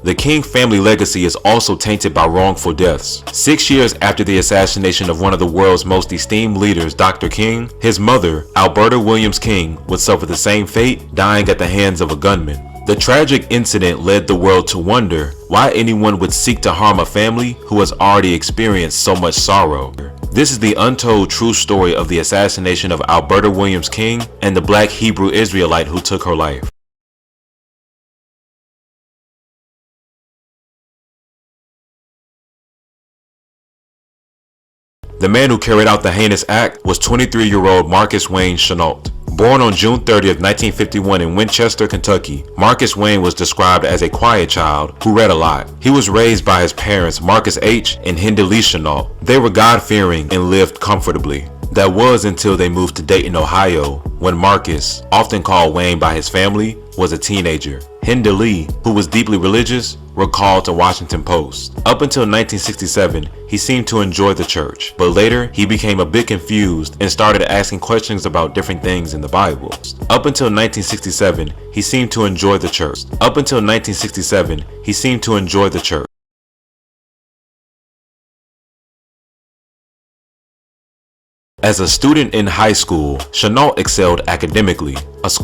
The King family legacy is also tainted by wrongful deaths. 6 years after the assassination of one of the world's most esteemed leaders, Dr. King, his mother, Alberta Williams King, would suffer the same fate, dying at the hands of a gunman. The tragic incident led the world to wonder why anyone would seek to harm a family who has already experienced so much sorrow. This is the untold true story of the assassination of Alberta Williams King and the Black Hebrew Israelite who took her life. The man who carried out the heinous act was 23-year-old Marcus Wayne Chenault. Born on June 30th, 1951 in Winchester, Kentucky, Marcus Wayne was described as a quiet child who read a lot. He was raised by his parents Marcus H. and Hinda Lee Chenault. They were God-fearing and lived comfortably. That was until they moved to Dayton, Ohio, when Marcus, often called Wayne by his family, was a teenager. Hinda Lee, who was deeply religious, recalled to Washington Post. Up until 1967, he seemed to enjoy the church, but later he became a bit confused and started asking questions about different things in the Bible. Up until 1967, he seemed to enjoy the church. Up until 1967, he seemed to enjoy the church. As a student in high school, Chenault excelled academically.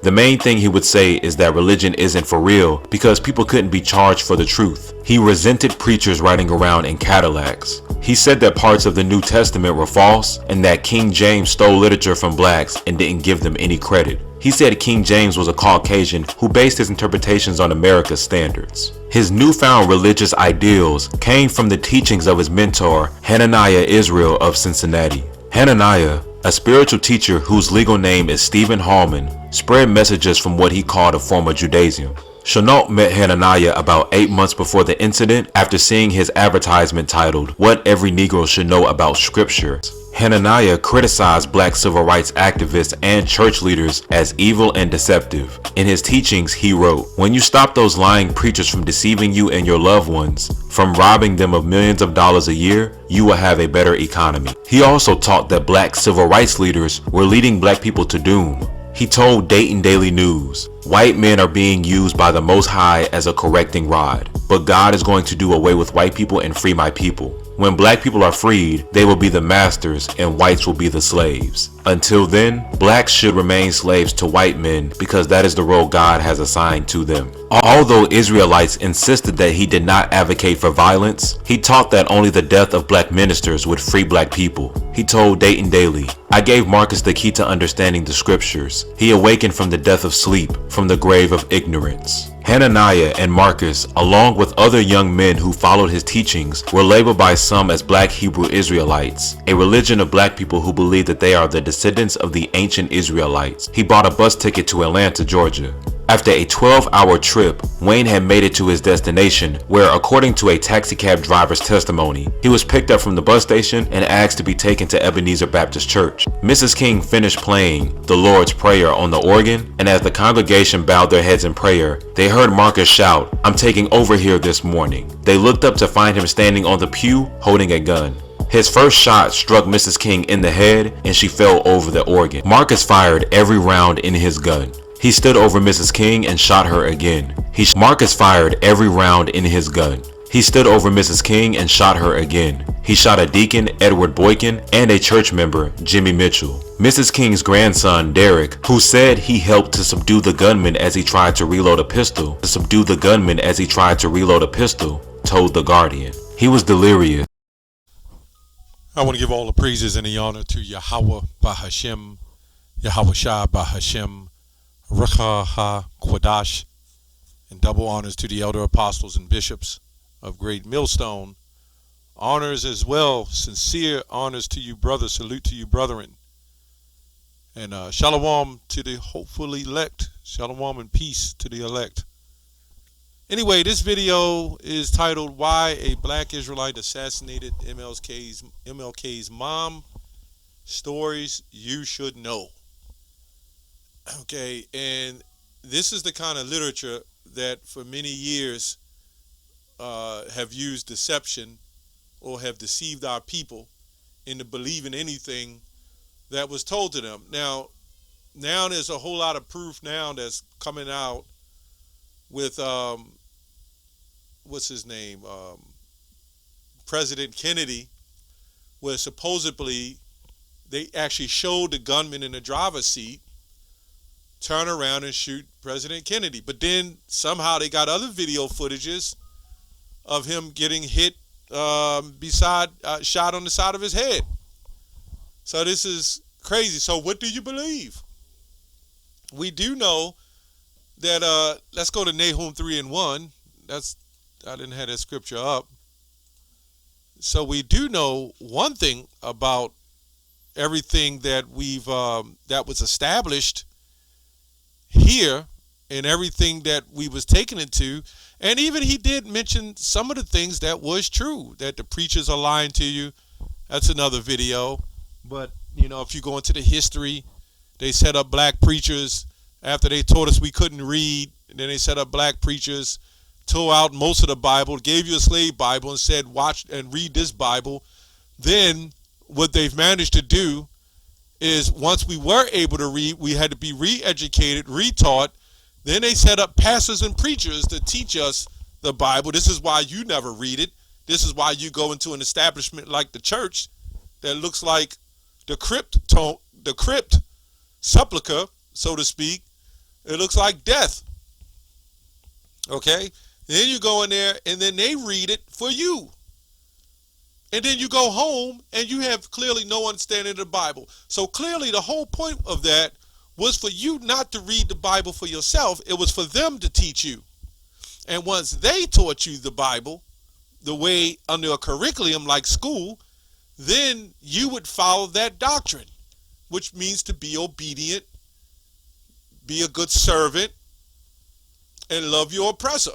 The main thing he would say is that religion isn't for real because people couldn't be charged for the truth. He resented preachers riding around in Cadillacs. He said that parts of the New Testament were false and that King James stole literature from blacks and didn't give them any credit. He said King James was a Caucasian who based his interpretations on America's standards. His newfound religious ideals came from the teachings of his mentor, Hananiah Israel of Cincinnati. Hananiah, a spiritual teacher whose legal name is Stephen Hallman, spread messages from what he called a form of Judaism. Chenault met Hananiah about 8 months before the incident after seeing his advertisement titled, "What Every Negro Should Know About Scripture." Hananiah criticized black civil rights activists and church leaders as evil and deceptive. In his teachings, he wrote, "When you stop those lying preachers from deceiving you and your loved ones, from robbing them of millions of dollars a year, you will have a better economy." He also taught that black civil rights leaders were leading black people to doom. He told Dayton Daily News, "White men are being used by the Most High as a correcting rod, but God is going to do away with white people and free my people. When black people are freed, they will be the masters and whites will be the slaves. Until then, blacks should remain slaves to white men because that is the role God has assigned to them." Although Israelites insisted that he did not advocate for violence, he taught that only the death of black ministers would free black people. He told Dayton Daily, "I gave Marcus the key to understanding the scriptures. He awakened from the death of sleep, from the grave of ignorance." Hananiah and Marcus, along with other young men who followed his teachings, were labeled by some as Black Hebrew Israelites, a religion of black people who believe that they are the descendants of the ancient Israelites. He bought a bus ticket to Atlanta, Georgia. After a 12-hour trip, Wayne had made it to his destination, where, according to a taxicab driver's testimony, he was picked up from the bus station and asked to be taken to Ebenezer Baptist Church. Mrs. King finished playing the Lord's Prayer on the organ, and as the congregation bowed their heads in prayer, they heard Marcus shout, "I'm taking over here this morning." They looked up to find him standing on the pew holding a gun. His first shot struck Mrs. King in the head and she fell over the organ. Marcus fired every round in his gun. He stood over Mrs. King and shot her again. Marcus fired every round in his gun. He stood over Mrs. King and shot her again. He shot a deacon, Edward Boykin, and a church member, Jimmy Mitchell. Mrs. King's grandson, Derek, who said he helped to subdue the gunman as he tried to reload a pistol, told The Guardian. He was delirious. I want to give all the praises and the honor to Yahweh Bahashem, Yahweh Shah Bahashem, Rucha HaKwadash, and double honors to the elder apostles and bishops of Great Millstone. Honors as well, sincere honors to you, brothers. Salute to you, brethren. And shalom to the hopefully elect. Shalom and peace to the elect. Anyway, this video is titled, "Why a Black Israelite Assassinated MLK's Mom. Stories You Should Know." Okay, and this is the kind of literature that for many years have used deception or have deceived our people into believing anything that was told to them. Now there's a whole lot of proof now that's coming out with what's his name, President Kennedy, where supposedly they actually showed the gunman in the driver's seat turn around and shoot President Kennedy. But then somehow they got other video footages of him getting hit shot on the side of his head. So this is crazy. So what do you believe? We do know that, let's go to Nahum 3:1. I didn't have that scripture up. So we do know one thing about everything that that was established here and everything that we was taken into. And even he did mention some of the things that was true, that the preachers are lying to you. That's another video. But, if you go into the history, they set up black preachers after they told us we couldn't read. And then they set up black preachers, tore out most of the Bible, gave you a slave Bible and said, watch and read this Bible. Then what they've managed to do is once we were able to read, we had to be re-educated, retaught. Then they set up pastors and preachers to teach us the Bible. This is why you never read it. This is why you go into an establishment like the church that looks like the crypt sepulcher, so to speak. It looks like death. Okay? Then you go in there and then they read it for you. And then you go home and you have clearly no understanding of the Bible. So clearly the whole point of that was for you not to read the Bible for yourself. It was for them to teach you. And once they taught you the Bible, the way under a curriculum like school, then you would follow that doctrine, which means to be obedient, be a good servant, and love your oppressor.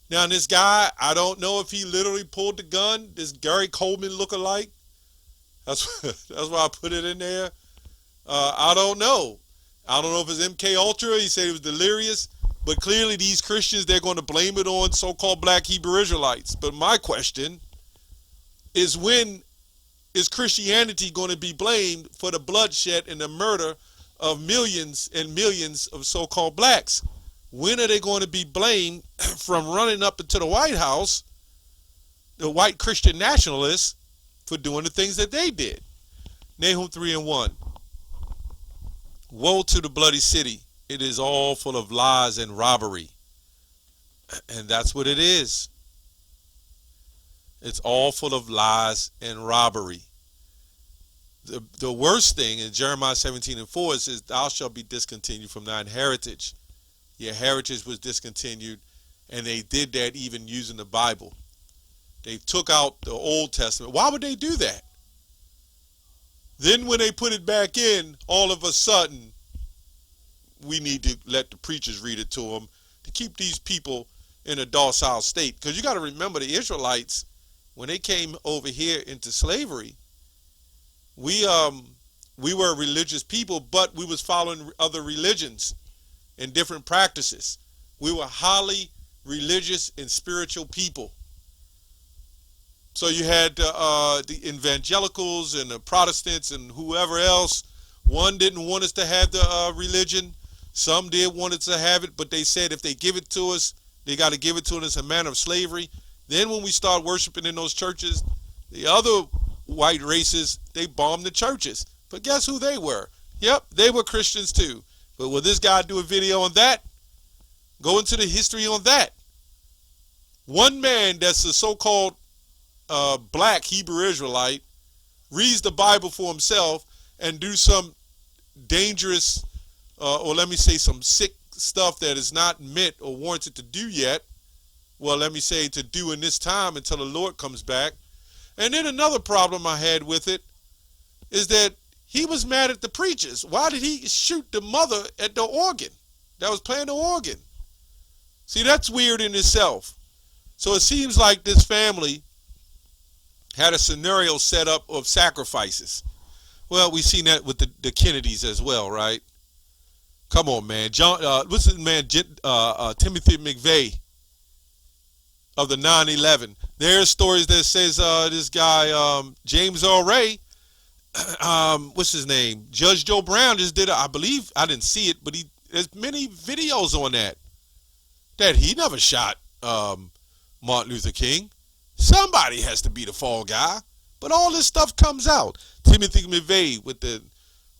Now, this guy, I don't know if he literally pulled the gun, this Gary Coleman lookalike. That's why I put it in there. I don't know. I don't know if it's MK Ultra. He said he was delirious. But clearly these Christians, they're going to blame it on so-called black Hebrew Israelites. But my question is, when is Christianity going to be blamed for the bloodshed and the murder of millions and millions of so-called blacks? When are they going to be blamed from running up into the White House, the white Christian nationalists, for doing the things that they did? Nahum 3:1. Woe to the bloody city. It is all full of lies and robbery. And that's what it is. It's all full of lies and robbery. The worst thing in Jeremiah 17:4, it says, thou shalt be discontinued from thine heritage. Your heritage was discontinued, and they did that even using the Bible. They took out the Old Testament. Why would they do that? Then when they put it back in, all of a sudden, we need to let the preachers read it to them to keep these people in a docile state. Because you got to remember, the Israelites, when they came over here into slavery, we were a religious people, but we was following other religions and different practices. We were highly religious and spiritual people. So you had the evangelicals and the Protestants and whoever else. One didn't want us to have the religion. Some did want us to have it, but they said if they give it to us, they got to give it to us in a manner of slavery. Then when we start worshiping in those churches, the other white races, they bombed the churches. But guess who they were? Yep, they were Christians too. But will this guy do a video on that? Go into the history on that. One man that's a so-called black Hebrew Israelite reads the Bible for himself and do some dangerous, or let me say some sick stuff that is not meant or warranted to do yet. Well, let me say to do in this time until the Lord comes back. And then another problem I had with it is that he was mad at the preachers. Why did he shoot the mother at the organ that was playing the organ? See, that's weird in itself. So it seems like this family had a scenario set up of sacrifices. Well, we've seen that with the Kennedys as well, right? Come on, man. What's his man? Timothy McVeigh of the 9/11. There's stories that says this guy James Earl Ray, what's his name? Judge Joe Brown just did. I believe, I didn't see it, but there's many videos on that he never shot Martin Luther King. Somebody has to be the fall guy. But all this stuff comes out. Timothy McVeigh with the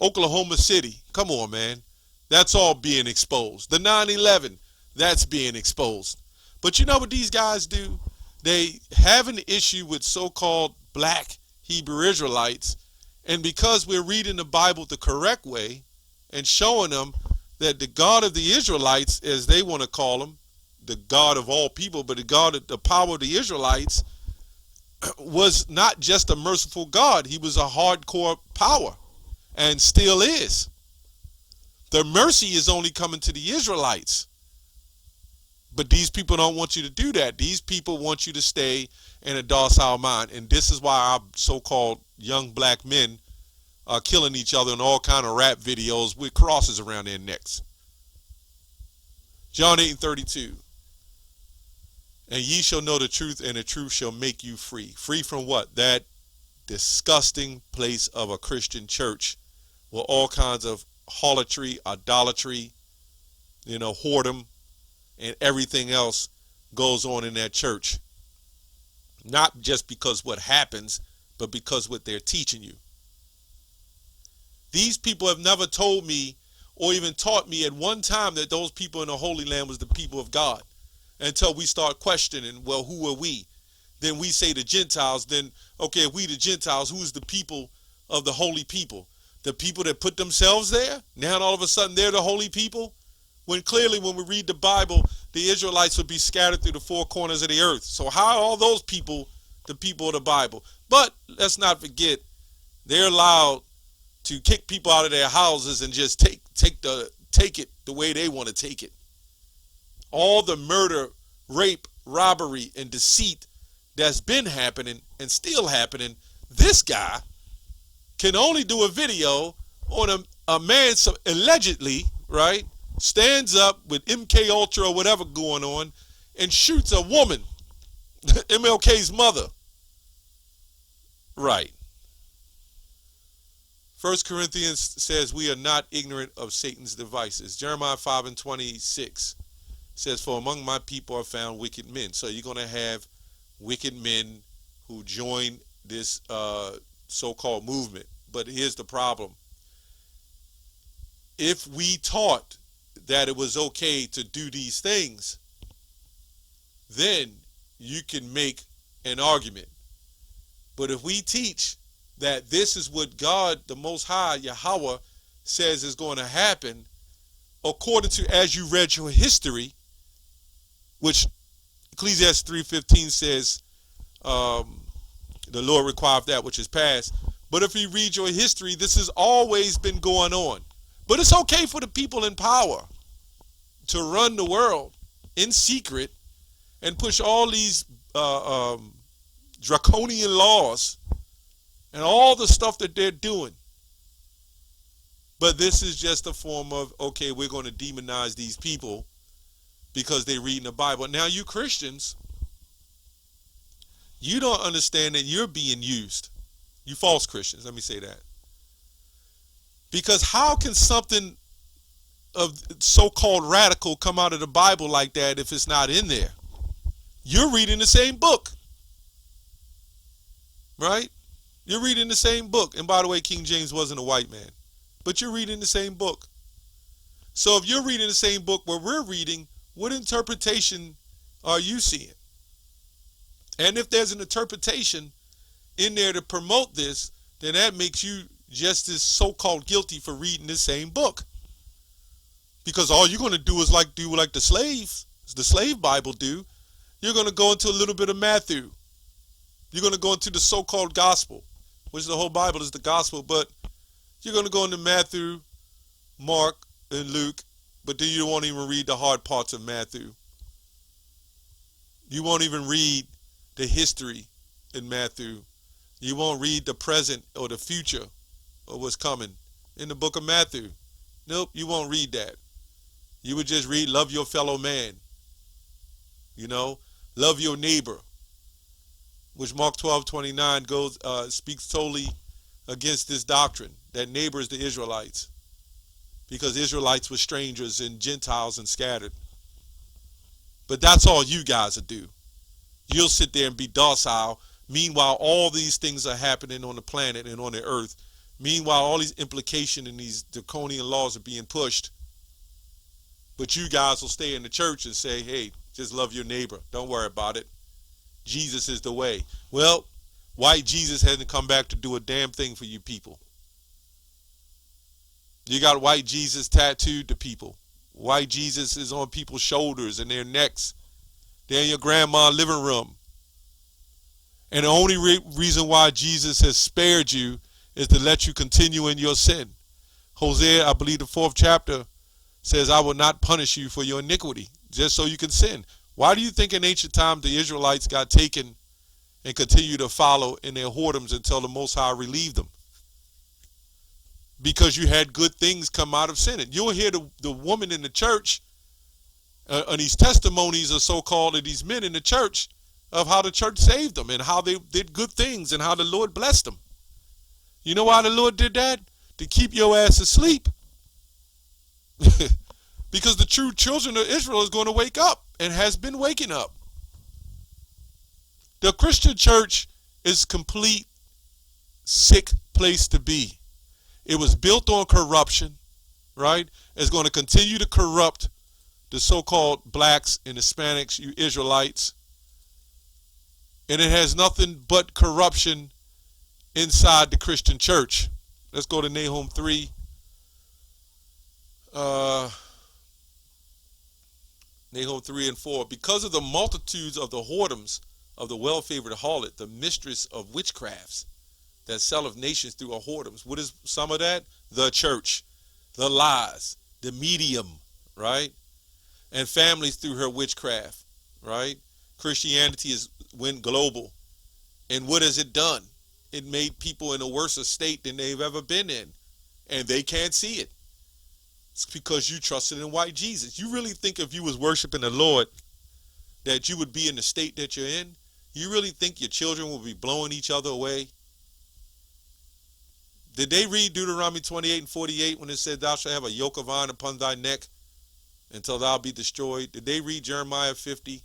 Oklahoma City. Come on, man. That's all being exposed. The 9/11, that's being exposed. But you know what these guys do? They have an issue with so-called black Hebrew Israelites, and because we're reading the Bible the correct way and showing them that the God of the Israelites, as they want to call him, the God of all people, but the God of the power of the Israelites, was not just a merciful God. He was a hardcore power, and still is. The mercy is only coming to the Israelites. But these people don't want you to do that. These people want you to stay in a docile mind. And this is why our so-called young black men are killing each other in all kind of rap videos with crosses around their necks. John 8:32. And ye shall know the truth, and the truth shall make you free. Free from what? That disgusting place of a Christian church where all kinds of harlotry, idolatry, whoredom, and everything else goes on in that church. Not just because what happens, but because what they're teaching you. These people have never told me or even taught me at one time that those people in the Holy Land was the people of God. Until we start questioning, well, who are we? Then we say the Gentiles, then, okay, if we the Gentiles, who's the people of the holy people? The people that put themselves there? Now all of a sudden they're the holy people? When clearly when we read the Bible, the Israelites would be scattered through the four corners of the earth. So how are all those people the people of the Bible? But let's not forget, they're allowed to kick people out of their houses and just take it the way they want to take it. All the murder, rape, robbery, and deceit that's been happening and still happening, this guy can only do a video on a man allegedly, right, stands up with MK Ultra or whatever going on and shoots a woman, MLK'S mother. Right. 1 Corinthians says we are not ignorant of Satan's devices. Jeremiah 5:26 says, for among my people are found wicked men. So you're going to have wicked men who join this so-called movement. But here's the problem. If we taught that it was okay to do these things, then you can make an argument. But if we teach that this is what God, the Most High, Yahweh, says is going to happen, according to, as you read your history, which Ecclesiastes 3:15 says, the Lord requireth that which is past. But if you read your history, this has always been going on. But it's okay for the people in power to run the world in secret and push all these draconian laws and all the stuff that they're doing. But this is just a form of, okay, we're going to demonize these people because they read in the Bible. Now, you Christians, you don't understand that you're being used. You false Christians, let me say that. Because how can something of so-called radical come out of the Bible like that if it's not in there? You're reading the same book. Right? You're reading the same book. And by the way, King James wasn't a white man. But you're reading the same book. So if you're reading the same book where we're reading, what interpretation are you seeing? And if there's an interpretation in there to promote this, then that makes you just as so-called guilty for reading the same book. Because all you're going to do is do like the slave Bible do. You're going to go into a little bit of Matthew. You're going to go into the so-called gospel, which the whole Bible is the gospel, but you're going to go into Matthew, Mark, and Luke, but then you won't even read the hard parts of Matthew. You won't even read the history in Matthew. You won't read the present or the future of what's coming in the book of Matthew. Nope, you won't read that. You would just read, love your fellow man. Love your neighbor, which Mark 12:29 speaks totally against this doctrine, that neighbor is the Israelites, because Israelites were strangers and Gentiles and scattered. But that's all you guys will do. You'll sit there and be docile. Meanwhile, all these things are happening on the planet and on the earth. Meanwhile, all these implications and these draconian laws are being pushed. But you guys will stay in the church and say, hey, just love your neighbor. Don't worry about it. Jesus is the way. Well, white Jesus hasn't come back to do a damn thing for you people. You got white Jesus tattooed to people. White Jesus is on people's shoulders and their necks. They're in your grandma's living room. And the only reason why Jesus has spared you is to let you continue in your sin. Hosea, I believe the 4th chapter, says, I will not punish you for your iniquity, just so you can sin. Why do you think in ancient times the Israelites got taken and continue to follow in their whoredoms until the Most High relieved them? Because you had good things come out of sinning. You'll hear the woman in the church, and these testimonies are so-called of these men in the church of how the church saved them and how they did good things and how the Lord blessed them. You know why the Lord did that? To keep your ass asleep. Because the true children of Israel is going to wake up and has been waking up. The Christian church is a complete sick place to be. It was built on corruption, right? It's going to continue to corrupt the so-called blacks and Hispanics, you Israelites. And it has nothing but corruption inside the Christian church. Let's go to Nahum 3. Nahum 3 and 4. Because of the multitudes of the whoredoms of the well-favored harlot, the mistress of witchcrafts, that selleth nations through her whoredoms. What is some of that? The church, the lies, the medium, right? And families through her witchcraft, right? Christianity went global. And what has it done? It made people in a worse state than they've ever been in. And they can't see it. It's because you trusted in white Jesus. You really think if you was worshiping the Lord that you would be in the state that you're in? You really think your children will be blowing each other away? Did they read Deuteronomy 28 and 48 when it said, thou shalt have a yoke of iron upon thy neck until thou be destroyed? Did they read Jeremiah 50?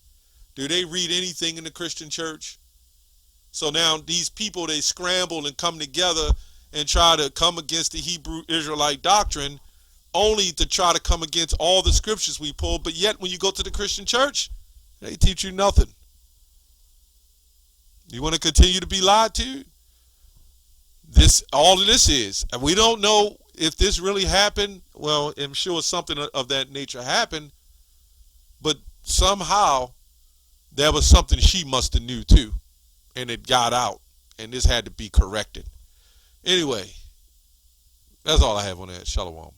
Do they read anything in the Christian church? So now these people, they scramble and come together and try to come against the Hebrew Israelite doctrine only to try to come against all the scriptures we pull. But yet when you go to the Christian church, they teach you nothing. You want to continue to be lied to? All of this is, and we don't know if this really happened. Well, I'm sure something of that nature happened, but somehow there was something she must have knew too, and it got out, and this had to be corrected. Anyway, that's all I have on that. Shalom.